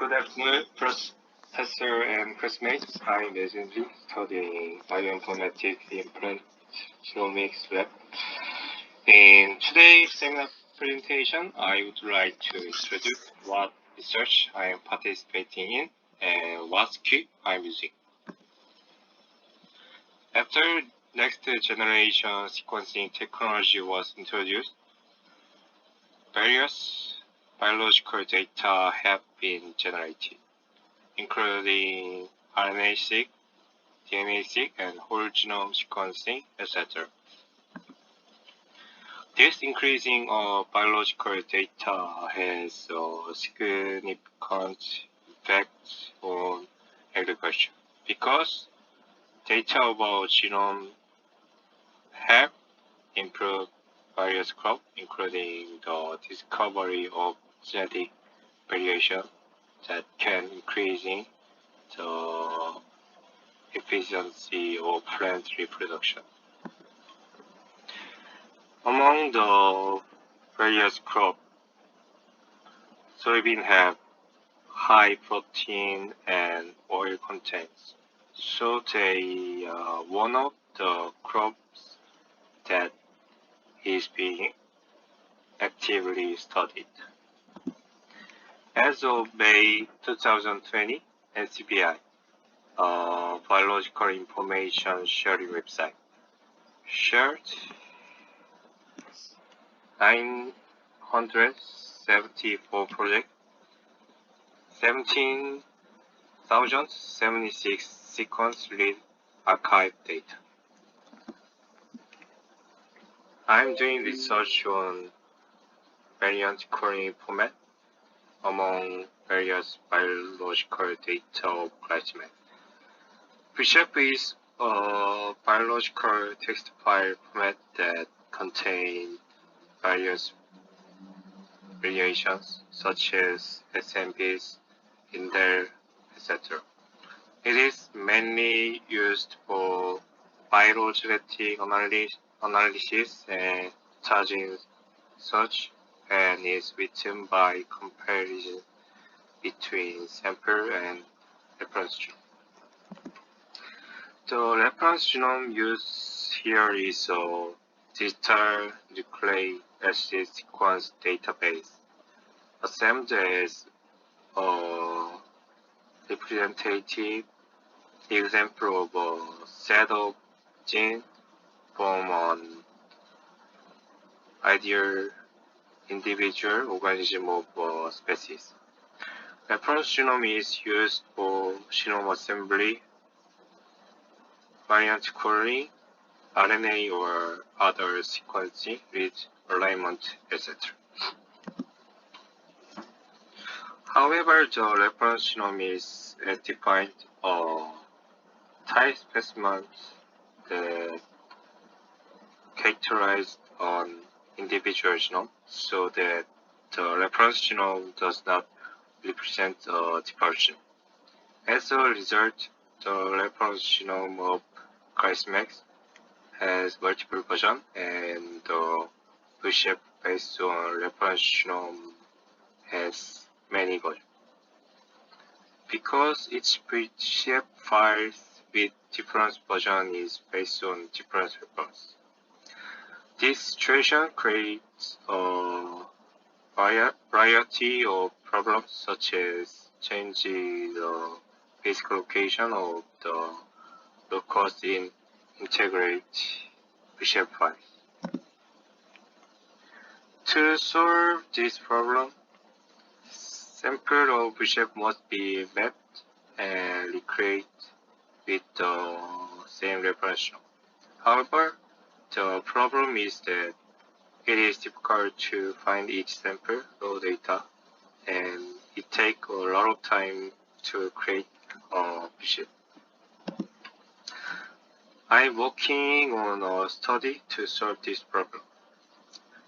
Good afternoon, Professor and classmates. I'm Legendary, studying bioinformatics in plant genomics lab. In today's seminar presentation, I would like to introduce what research I am participating in and what skill I'm using. After next generation sequencing technology was introduced, various biological data have been generated, including RNA-seq, DNA-seq, and whole genome sequencing, etc. This increasing of biological data has a significant effect on agriculture because data about genome have improved various crops, including the discovery of genetic variation that can increasing the efficiency of plant reproduction. Among the various crops, soybean have high protein and oil contents, so they are one of the crops that is being actively studied. As of May 2020, NCBI, a biological information sharing website, shared 974 projects, 17,076 sequence read archive data. I'm doing research on variant query format among various biological data of glycemic. BSHAP is a biological text file format that contains various variations such as SNPs, indel, etc. It is mainly used for viral genetic analysis and charging search, and is written by comparison between sample and reference genome. The reference genome used here is a digital nucleic acid sequence database, assembled as a representative example of a set of genes from an ideal individual organism of a species. Reference genome is used for genome assembly, variant query, RNA or other sequencing, read, alignment, etc. However, the reference genome is defined a type specimen that characterized an individual genome, so that the reference genome does not represent a diversion. As a result, the reference genome of glycemics has multiple versions, and the BSHAP based on reference genome has many versions. Because each BSHAP file with different version is based on different reference. This situation creates a variety of problems such as changing the physical location of the locus in integrate BSHAP files. To solve this problem, sample of BSHAP must be mapped and recreated with the same reference genome. However, the problem is that it is difficult to find each sample raw data, and it takes a lot of time to create a BSHAP. I'm working on a study to solve this problem.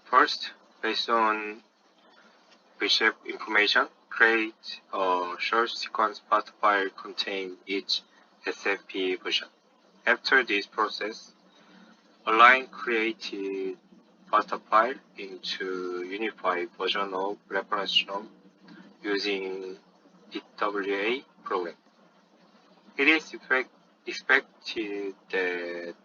First, based on BSHAP information, create a short sequence path file containing each SNP version. After this process, align created path file into unified version of reference genome using EWA program. It is expected that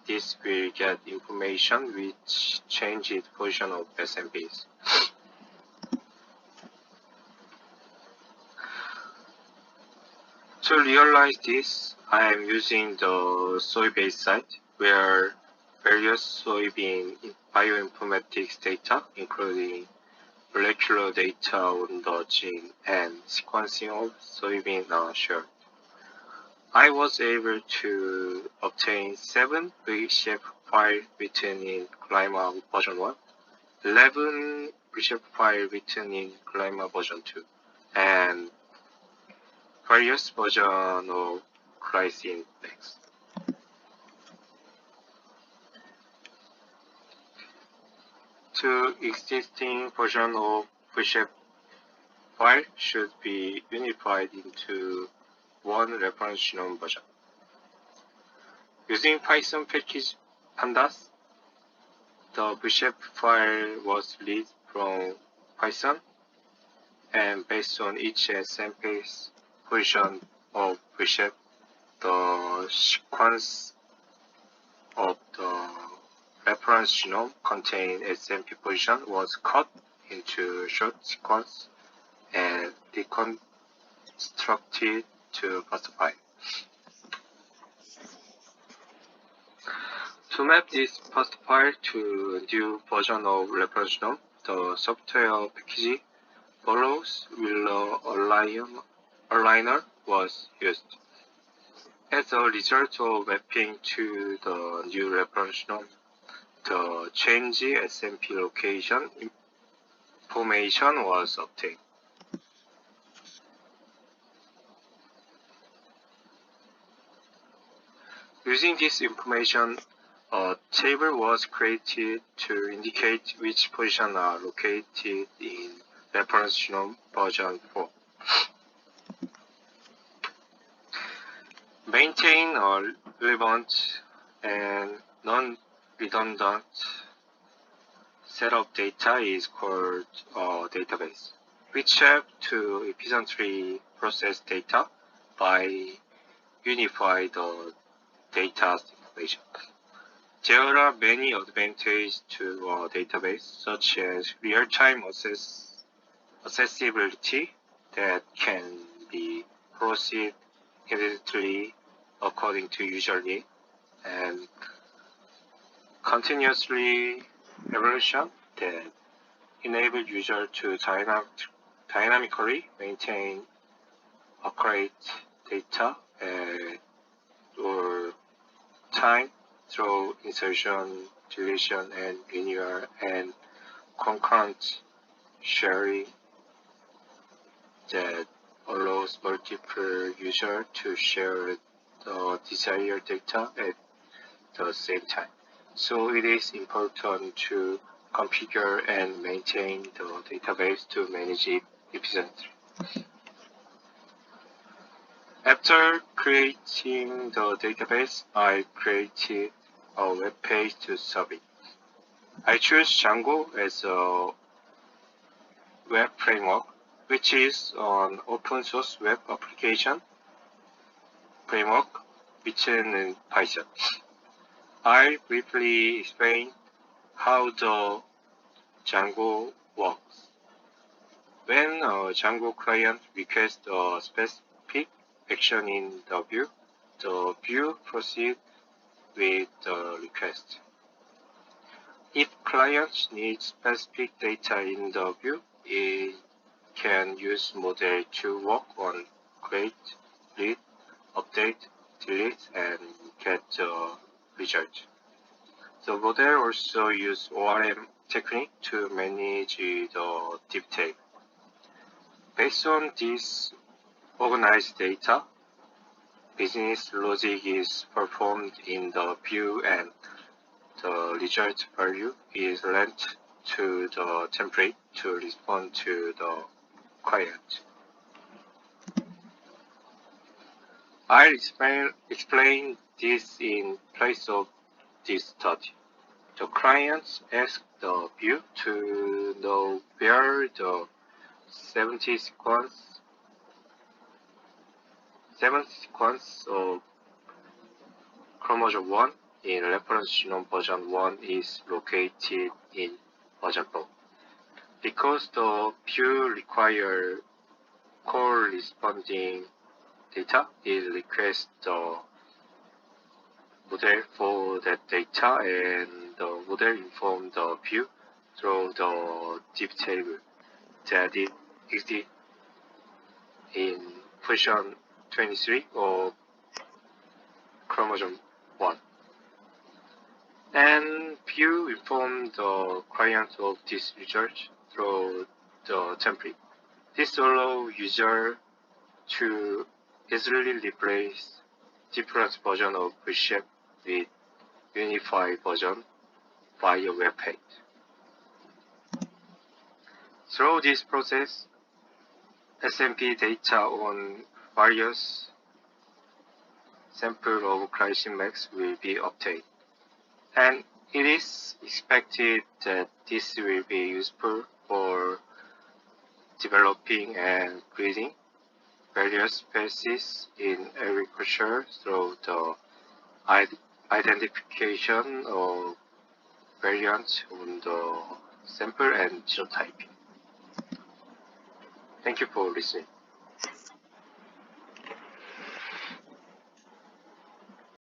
this will get information which changes position of SMPs. To realize this, I am using the soy-based site where various soybean bioinformatics data, including molecular data on the gene and sequencing of soybean are shared. I was able to obtain 7 reshape files written in Clima version 1, 11 reshape files written in Clima version 2, and various versions of Glycine X. Two existing versions of reshape file should be unified into one reference genome version. Using Python package pandas, the reshape file was read from Python, and based on each SMP's position of reshape, the sequence of the reference genome containing SMP position was cut into short sequence and reconstructed to pacify. To map this past file to new version of reference genome, the software package follows Wheeler aligner was used. As a result of mapping to the new reference genome, the change SMP location information was obtained. Using this information, a table was created to indicate which positions are located in reference genome version 4. Maintain a relevant and non-redundant set of data is called a database, which helps to efficiently process data by unifying the data's information. There are many advantages to a database, such as real-time accessibility that can be processed immediately according to user need, and continuously evolution that enable user to dynamically maintain accurate data or time through insertion, deletion, and renewal, and concurrent sharing that allows multiple users to share the desired data at the same time. So it is important to configure and maintain the database to manage it efficiently. After creating the database, I created a web page to serve it. I choose Django as a web framework, which is an open source web application framework written in Python. I'll briefly explain how the Django works. When a Django client requests a specific action in the view proceeds with the request. If client needs specific data in the view, it can use model to work on create, read, update, delete, and get the result. The model also uses ORM technique to manage the deep table. Based on this organized data, business logic is performed in the view, and the result value is lent to the template to respond to the client. I'll explain this in place of this study. The client asks the view to know where the 70 sequence seventh sequence of chromosome 1 in reference genome version 1 is located in version 4. Because the view require corresponding data, it requests the model for that data, and the model informs the view through the deep table that it exists in position 23 of chromosome 1. And view informs the client of this result through the template. This allows user to easily replace different versions of reshape with unified version via web page. Through this process, SMP data on various samples of glycine max will be obtained, and it is expected that this will be useful for developing and breeding various species in agriculture through the identification of variants on the sample and genotyping. Thank you for listening.